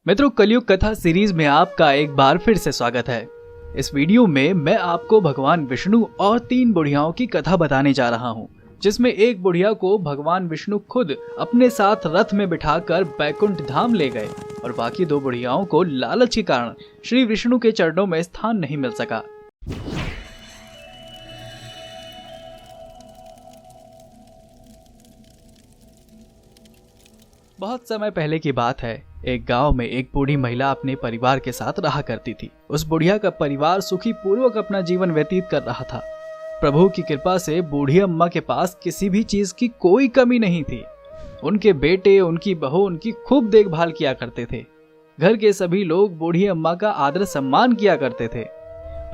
मित्रों, कलयुग कथा सीरीज में आपका एक बार फिर से स्वागत है। इस वीडियो में मैं आपको भगवान विष्णु और 3 बुढ़ियाओं की कथा बताने जा रहा हूँ, जिसमें एक बुढ़िया को भगवान विष्णु खुद अपने साथ रथ में बिठाकर बैकुंठ धाम ले गए और बाकी 2 बुढ़ियाओं को लालच के कारण श्री विष्णु के चरणों में स्थान नहीं मिल सका। बहुत समय पहले की बात है। एक गांव में एक बूढ़ी महिला अपने परिवार के साथ रहा करती थी। उस बुढ़िया का परिवार सुखी पूर्वक अपना जीवन व्यतीत कर रहा था। प्रभु की कृपा से बूढ़ी अम्मा के पास किसी भी चीज की कोई कमी नहीं थी। उनके बेटे, उनकी बहू उनकी खूब देखभाल किया करते थे। घर के सभी लोग बूढ़ी अम्मा का आदर सम्मान किया करते थे।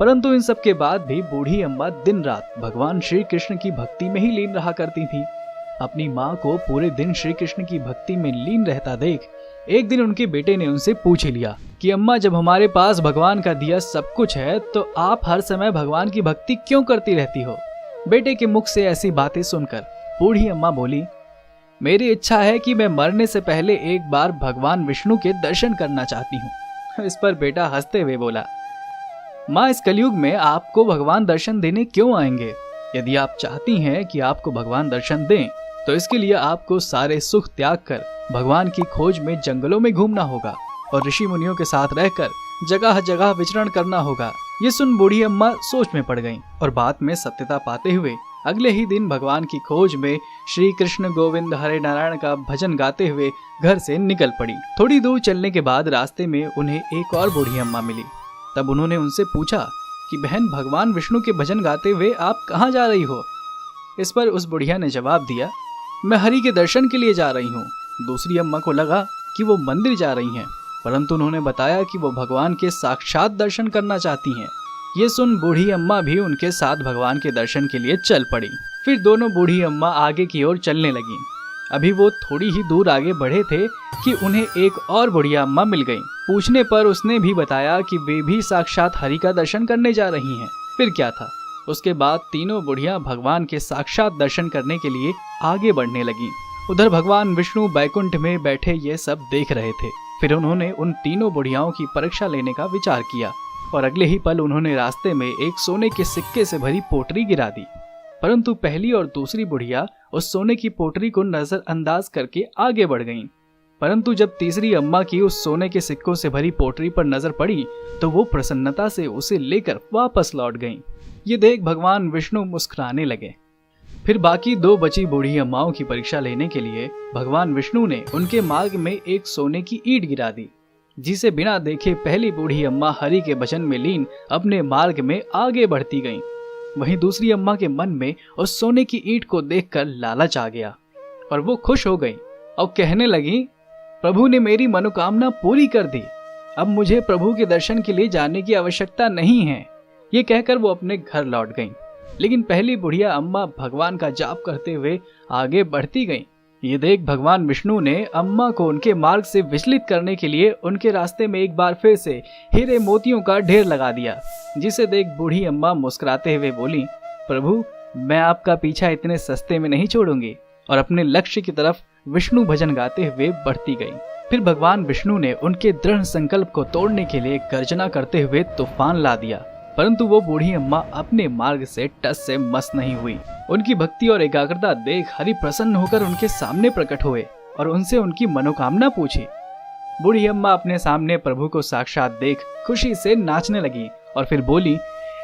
परंतु इन सब के बाद भी बूढ़ी अम्मा दिन रात भगवान श्री कृष्ण की भक्ति में ही लीन रहा करती थी। अपनी माँ को पूरे दिन श्री कृष्ण की भक्ति में लीन रहता देख एक दिन उनके बेटे ने उनसे पूछ लिया कि अम्मा, जब हमारे पास भगवान का दिया सब कुछ है तो आप हर समय भगवान की भक्ति क्यों करती रहती हो? बेटे के मुख से ऐसी बातें सुनकर बूढ़ी अम्मा बोली, मेरी इच्छा है कि मैं मरने से पहले एक बार भगवान विष्णु के दर्शन करना चाहती हूँ। इस पर बेटा हंसते हुए बोला, माँ, इस कलयुग में आपको भगवान दर्शन देने क्यों आएंगे? यदि आप चाहती हैं कि आपको भगवान दर्शन दें तो इसके लिए आपको सारे सुख त्याग कर भगवान की खोज में जंगलों में घूमना होगा और ऋषि मुनियों के साथ रहकर जगह जगह विचरण करना होगा। ये सुन बूढ़ी अम्मा सोच में पड़ गईं और बात में सत्यता पाते हुए अगले ही दिन भगवान की खोज में श्री कृष्ण गोविंद हरे नारायण का भजन गाते हुए घर से निकल पड़ी। थोड़ी दूर चलने के बाद रास्ते में उन्हें एक और बूढ़ी अम्मा मिली। तब उन्होंने उनसे पूछा कि बहन, भगवान विष्णु के भजन गाते हुए आप कहाँ जा रही हो? इस पर उस बुढ़िया ने जवाब दिया, मैं हरि के दर्शन के लिए जा रही हूँ। दूसरी अम्मा को लगा कि वो मंदिर जा रही हैं, परंतु उन्होंने बताया कि वो भगवान के साक्षात दर्शन करना चाहती हैं। ये सुन बूढ़ी अम्मा भी उनके साथ भगवान के दर्शन के लिए चल पड़ी। फिर दोनों बूढ़ी अम्मा आगे की ओर चलने लगी। अभी वो थोड़ी ही दूर आगे बढ़े थे कि उन्हें एक और बुढ़िया अम्मा मिल गई। पूछने पर उसने भी बताया कि वे भी साक्षात हरि का दर्शन करने जा रही हैं। फिर क्या था, उसके बाद तीनों बुढ़िया भगवान के साक्षात दर्शन करने के लिए आगे बढ़ने लगी। उधर भगवान विष्णु बैकुंठ में बैठे ये सब देख रहे थे। फिर उन्होंने उन तीनों बुढ़ियाओं की परीक्षा लेने का विचार किया और अगले ही पल उन्होंने रास्ते में एक सोने के सिक्के से भरी पोटली गिरा दी। परंतु पहली और दूसरी बुढ़िया उस सोने की पोटली को नजरअंदाज करके आगे बढ़ गईं। परंतु जब तीसरी अम्मा की उस सोने के सिक्कों से भरी पोटली पर नजर पड़ी तो वो प्रसन्नता से उसे लेकर वापस लौट गईं। ये देख भगवान विष्णु मुस्कुराने लगे। फिर बाकी 2 बची बूढ़ी अम्माओं की परीक्षा लेने के लिए भगवान विष्णु ने उनके मार्ग में एक सोने की ईंट गिरा दी, जिसे बिना देखे पहली बूढ़ी अम्मा हरि के भजन में लीन अपने मार्ग में आगे बढ़ती गईं। वहीं दूसरी अम्मा के मन में उस सोने की ईंट को देखकर लालच आ गया और वो खुश हो गई और कहने लगी, प्रभु ने मेरी मनोकामना पूरी कर दी, अब मुझे प्रभु के दर्शन के लिए जाने की आवश्यकता नहीं है। ये कहकर वो अपने घर लौट गईं। लेकिन पहली बुढ़िया अम्मा भगवान का जाप करते हुए आगे बढ़ती गईं। ये देख भगवान विष्णु ने अम्मा को उनके मार्ग से विचलित करने के लिए उनके रास्ते में एक बार फिर से हीरे मोतियों का ढेर लगा दिया, जिसे देख बूढ़ी अम्मा मुस्कुराते हुए बोली, प्रभु, मैं आपका पीछा इतने सस्ते में नहीं छोड़ूंगी, और अपने लक्ष्य की तरफ विष्णु भजन गाते हुए बढ़ती गई। फिर भगवान विष्णु ने उनके दृढ़ संकल्प को तोड़ने के लिए गर्जना करते हुए तूफान ला दिया। परंतु वो बूढ़ी अम्मा अपने मार्ग से टस से मस नहीं हुई। उनकी भक्ति और एकाग्रता देख हरि प्रसन्न होकर उनके सामने प्रकट हुए और उनसे उनकी मनोकामना पूछी। बूढ़ी अम्मा अपने सामने प्रभु को साक्षात देख खुशी से नाचने लगी और फिर बोली,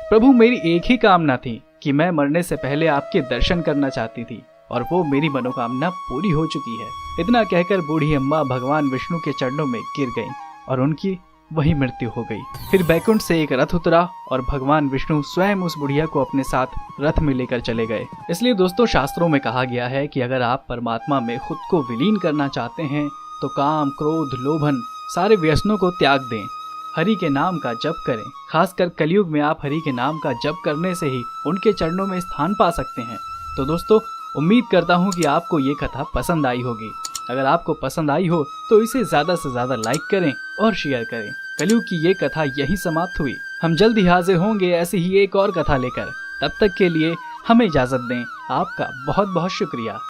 प्रभु, मेरी एक ही कामना थी कि मैं मरने से पहले आपके दर्शन करना चाहती थी और वो मेरी मनोकामना पूरी हो चुकी है। इतना कहकर बूढ़ी अम्मा भगवान विष्णु के चरणों में गिर गईं और उनकी वही मृत्यु हो गई। फिर बैकुंठ से एक रथ उतरा और भगवान विष्णु स्वयं उस बुढ़िया को अपने साथ रथ में लेकर चले गए। इसलिए दोस्तों, शास्त्रों में कहा गया है कि अगर आप परमात्मा में खुद को विलीन करना चाहते हैं तो काम, क्रोध, लोभन सारे व्यसनों को त्याग दें, हरि के नाम का जप करें। खासकर कलयुग में आप हरि के नाम का जप करने से ही उनके चरणों में स्थान पा सकते हैं। तो दोस्तों, उम्मीद करता हूँ कि आपको ये कथा पसंद आई होगी। अगर आपको पसंद आई हो तो इसे ज्यादा से ज्यादा लाइक करें और शेयर करें। कलयुग की ये कथा यही समाप्त हुई। हम जल्द ही हाजिर होंगे ऐसी ही एक और कथा लेकर। तब तक के लिए हमें इजाजत दें। आपका बहुत बहुत शुक्रिया।